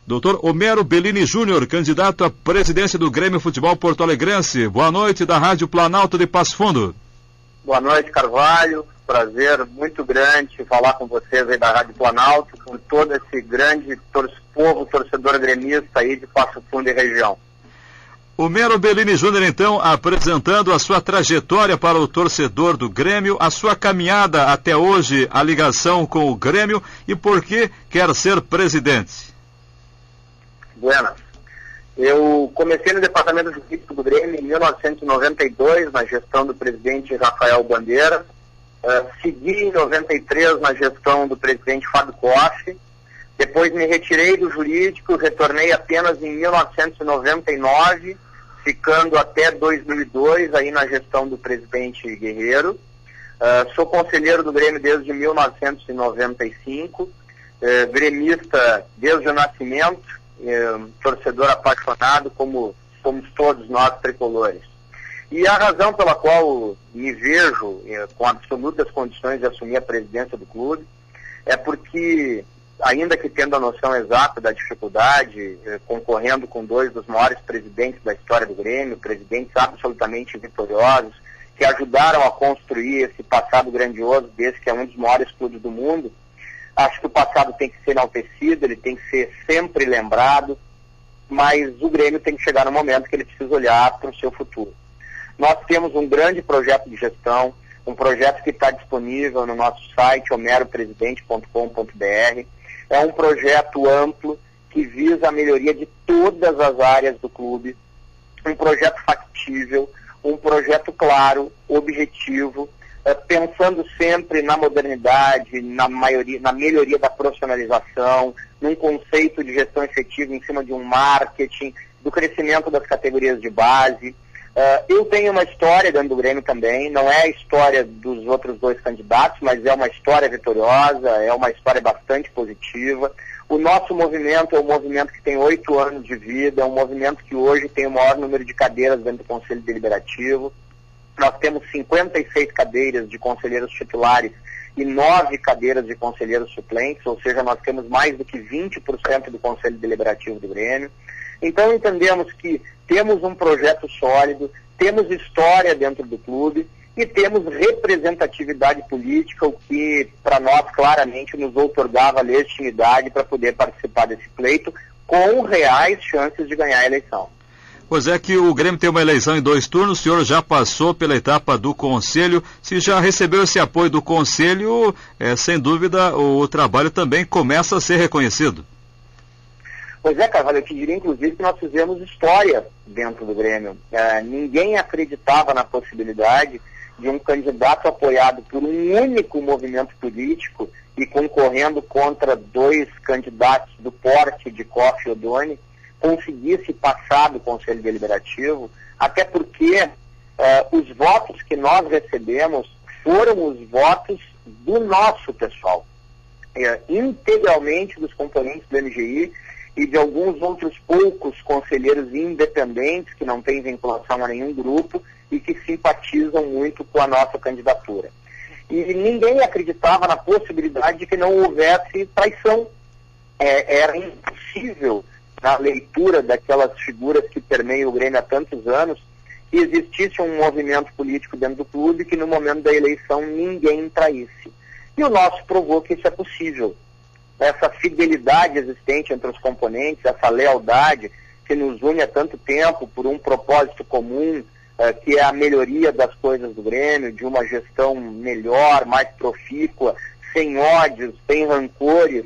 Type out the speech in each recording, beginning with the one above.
Doutor Homero Bellini Júnior, candidato à presidência do Grêmio Futebol Porto Alegrense. Boa noite, da Rádio Planalto de Passo Fundo. Boa noite, Carvalho. Prazer muito grande falar com vocês aí da Rádio Planalto, com todo esse grande povo torcedor gremista aí de Passo Fundo e região. Homero Bellini Júnior, então, apresentando a sua trajetória para o torcedor do Grêmio, a sua caminhada até hoje, a ligação com o Grêmio e por que quer ser presidente. Buenas. Eu comecei no departamento jurídico do Grêmio em 1992, na gestão do presidente Rafael Bandeira. Segui em 93 na gestão do presidente Fábio Koff. Depois me retirei do jurídico, retornei apenas em 1999, ficando até 2002 aí na gestão do presidente Guerreiro. Sou conselheiro do Grêmio desde 1995, gremista desde o nascimento. Torcedor apaixonado como somos todos nós tricolores. E a razão pela qual me vejo com absolutas condições de assumir a presidência do clube é porque, ainda que tendo a noção exata da dificuldade, concorrendo com dois dos maiores presidentes da história do Grêmio, presidentes absolutamente vitoriosos, que ajudaram a construir esse passado grandioso desse que é um dos maiores clubes do mundo, acho que o passado tem que ser enaltecido, ele tem que ser sempre lembrado, mas o Grêmio tem que chegar no momento que ele precisa olhar para o seu futuro. Nós temos um grande projeto de gestão, um projeto que está disponível no nosso site, homeropresidente.com.br. É um projeto amplo que visa a melhoria de todas as áreas do clube, um projeto factível, um projeto claro, objetivo, pensando sempre na modernidade, na melhoria da profissionalização, num conceito de gestão efetiva em cima de um marketing, do crescimento das categorias de base. Eu tenho uma história dentro do Grêmio também, não é a história dos outros dois candidatos, mas é uma história vitoriosa, é uma história bastante positiva. O nosso movimento é um movimento que tem 8 anos de vida, é um movimento que hoje tem o maior número de cadeiras dentro do Conselho Deliberativo. Nós temos 56 cadeiras de conselheiros titulares e 9 cadeiras de conselheiros suplentes, ou seja, nós temos mais do que 20% do Conselho Deliberativo do Grêmio. Então entendemos que temos um projeto sólido, temos história dentro do clube e temos representatividade política, o que para nós claramente nos outorgava legitimidade para poder participar desse pleito com reais chances de ganhar a eleição. Pois é que o Grêmio tem uma eleição em 2 turnos, o senhor já passou pela etapa do Conselho, se já recebeu esse apoio do Conselho, sem dúvida o trabalho também começa a ser reconhecido. Pois é, Carvalho, eu te diria inclusive que nós fizemos história dentro do Grêmio. Ninguém acreditava na possibilidade de um candidato apoiado por um único movimento político e concorrendo contra 2 candidatos do porte de Koff e Odoni, conseguisse passar do Conselho Deliberativo, até porque os votos que nós recebemos foram os votos do nosso pessoal, integralmente dos componentes do MGI e de alguns outros poucos conselheiros independentes que não têm vinculação a nenhum grupo e que simpatizam muito com a nossa candidatura. E ninguém acreditava na possibilidade de que não houvesse traição. Era impossível, na leitura daquelas figuras que permeiam o Grêmio há tantos anos, que existisse um movimento político dentro do clube que no momento da eleição ninguém traísse. E o nosso provou que isso é possível. Essa fidelidade existente entre os componentes, essa lealdade que nos une há tanto tempo por um propósito comum, que é a melhoria das coisas do Grêmio, de uma gestão melhor, mais profícua, sem ódios, sem rancores.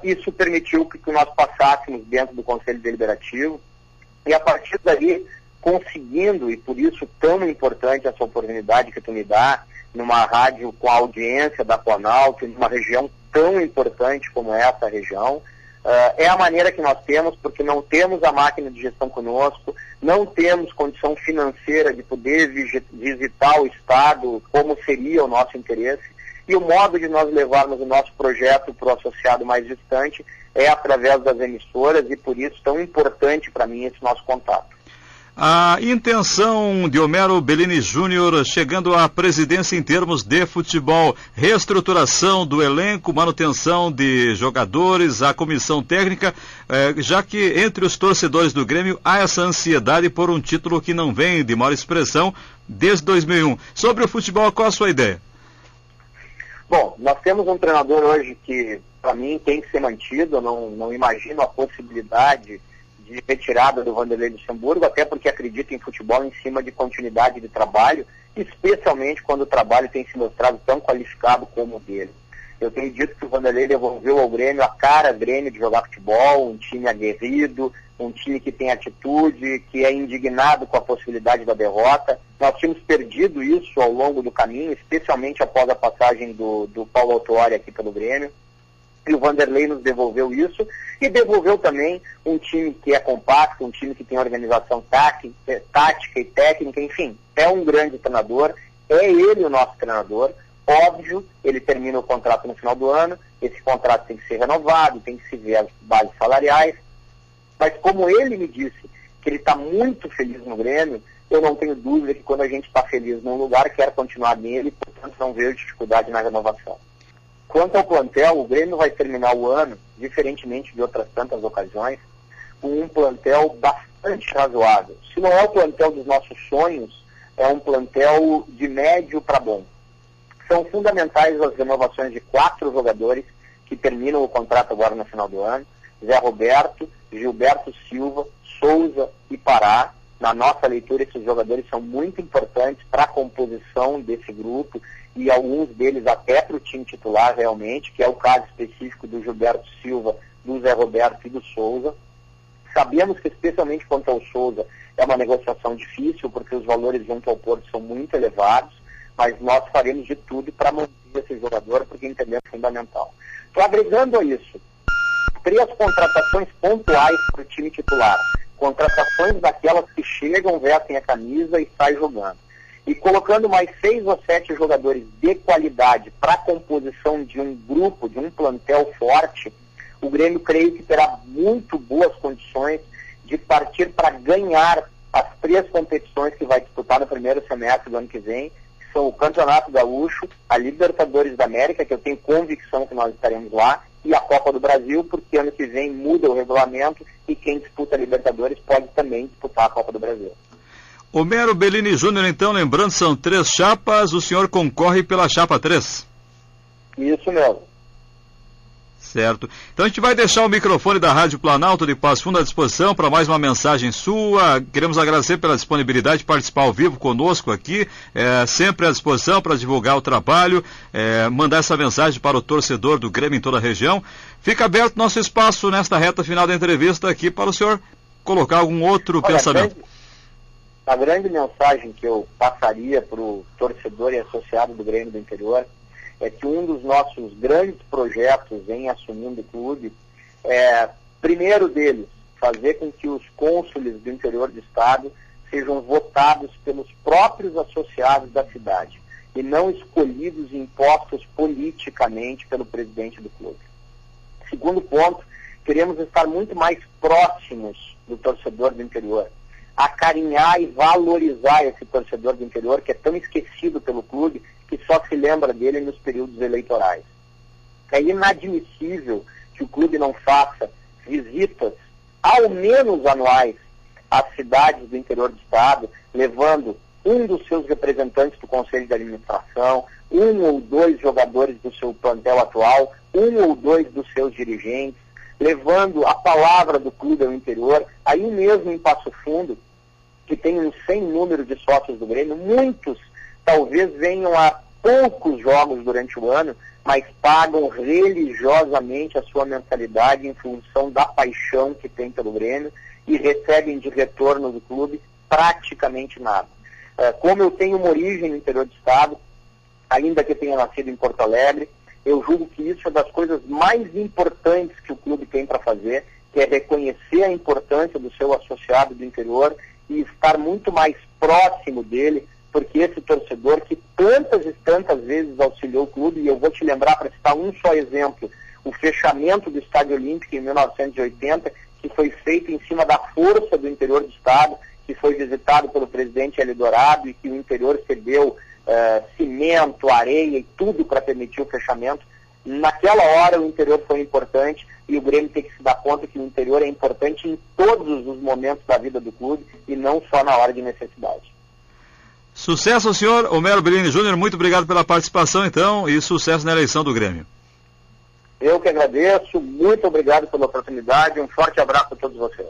Isso permitiu que nós passássemos dentro do Conselho Deliberativo e a partir daí conseguindo, e por isso tão importante essa oportunidade que tu me dá, numa rádio com a audiência da Planalto, numa região tão importante como essa região, é a maneira que nós temos, porque não temos a máquina de gestão conosco, não temos condição financeira de poder visitar o Estado como seria o nosso interesse. E o modo de nós levarmos o nosso projeto para o associado mais distante é através das emissoras e por isso tão importante para mim esse nosso contato. A intenção de Homero Bellini Júnior chegando à presidência em termos de futebol, reestruturação do elenco, manutenção de jogadores, a comissão técnica, já que entre os torcedores do Grêmio há essa ansiedade por um título que não vem de maior expressão desde 2001. Sobre o futebol, qual a sua ideia? Bom, nós temos um treinador hoje que, para mim, tem que ser mantido. Eu não imagino a possibilidade de retirada do Vanderlei Luxemburgo, até porque acredito em futebol em cima de continuidade de trabalho, especialmente quando o trabalho tem se mostrado tão qualificado como o dele. Eu tenho dito que o Vanderlei devolveu ao Grêmio a cara Grêmio de jogar futebol, um time aguerrido, um time que tem atitude, que é indignado com a possibilidade da derrota. Nós tínhamos perdido isso ao longo do caminho, especialmente após a passagem do Paulo Autuori aqui pelo Grêmio. E o Vanderlei nos devolveu isso e devolveu também um time que é compacto, um time que tem organização tática e técnica, enfim, é um grande treinador, é ele o nosso treinador. Óbvio, ele termina o contrato no final do ano, esse contrato tem que ser renovado, tem que se ver as bases salariais, mas como ele me disse que ele está muito feliz no Grêmio, eu não tenho dúvida que quando a gente está feliz num lugar, quer continuar nele, portanto não vejo dificuldade na renovação. Quanto ao plantel, o Grêmio vai terminar o ano, diferentemente de outras tantas ocasiões, com um plantel bastante razoável. Se não é o plantel dos nossos sonhos, é um plantel de médio para bom. São fundamentais as renovações de 4 jogadores que terminam o contrato agora no final do ano: Zé Roberto, Gilberto Silva, Souza e Pará. Na nossa leitura, esses jogadores são muito importantes para a composição desse grupo e alguns deles até para o time titular realmente, que é o caso específico do Gilberto Silva, do Zé Roberto e do Souza. Sabemos que especialmente quanto ao Souza é uma negociação difícil, porque os valores junto ao Porto são muito elevados, mas nós faremos de tudo para manter esse jogador, porque entendemos fundamental. Estou agregando a isso 3 contratações pontuais para o time titular. Contratações daquelas que chegam, vestem a camisa e saem jogando. E colocando mais 6 ou 7 jogadores de qualidade para a composição de um grupo, de um plantel forte, o Grêmio creio que terá muito boas condições de partir para ganhar as 3 competições que vai disputar no primeiro semestre do ano que vem, que são o Campeonato Gaúcho, a Libertadores da América, que eu tenho convicção que nós estaremos lá, e a Copa do Brasil, porque ano que vem muda o regulamento e quem disputa a Libertadores pode também disputar a Copa do Brasil. Homero Bellini Júnior, então, lembrando, são 3 chapas, o senhor concorre pela chapa 3? Isso mesmo. Certo. Então a gente vai deixar o microfone da Rádio Planalto de Passo Fundo à disposição para mais uma mensagem sua. Queremos agradecer pela disponibilidade de participar ao vivo conosco aqui, sempre à disposição para divulgar o trabalho, mandar essa mensagem para o torcedor do Grêmio em toda a região. Fica aberto nosso espaço nesta reta final da entrevista aqui para o senhor colocar algum outro pensamento. A grande mensagem que eu passaria para o torcedor e associado do Grêmio do Interior é que um dos nossos grandes projetos em assumindo o clube é, primeiro deles, fazer com que os cônsules do interior do estado sejam votados pelos próprios associados da cidade e não escolhidos e impostos politicamente pelo presidente do clube. Segundo ponto, queremos estar muito mais próximos do torcedor do interior, acarinhar e valorizar esse torcedor do interior que é tão esquecido pelo clube que só se lembra dele nos períodos eleitorais. É inadmissível que o clube não faça visitas, ao menos anuais, às cidades do interior do estado, levando um dos seus representantes do Conselho de Administração, 1 ou 2 jogadores do seu plantel atual, 1 ou 2 dos seus dirigentes, levando a palavra do clube ao interior, aí mesmo em Passo Fundo, que tem um sem número de sócios do Grêmio, muitos talvez venham a poucos jogos durante o ano, mas pagam religiosamente a sua mensalidade em função da paixão que tem pelo Grêmio e recebem de retorno do clube praticamente nada. Como eu tenho uma origem no interior do estado, ainda que tenha nascido em Porto Alegre, eu julgo que isso é das coisas mais importantes que o clube tem para fazer, que é reconhecer a importância do seu associado do interior e estar muito mais próximo dele, porque esse torcedor que tantas e tantas vezes auxiliou o clube, e eu vou te lembrar, para citar um só exemplo, o fechamento do Estádio Olímpico em 1980, que foi feito em cima da força do interior do estado, que foi visitado pelo presidente Hélio Dourado e que o interior cedeu cimento, areia e tudo para permitir o fechamento. Naquela hora o interior foi importante e o Grêmio tem que se dar conta que o interior é importante em todos os momentos da vida do clube e não só na hora de necessidade. Sucesso, senhor Homero Bellini Júnior, muito obrigado pela participação então e sucesso na eleição do Grêmio. Eu que agradeço, muito obrigado pela oportunidade, um forte abraço a todos vocês.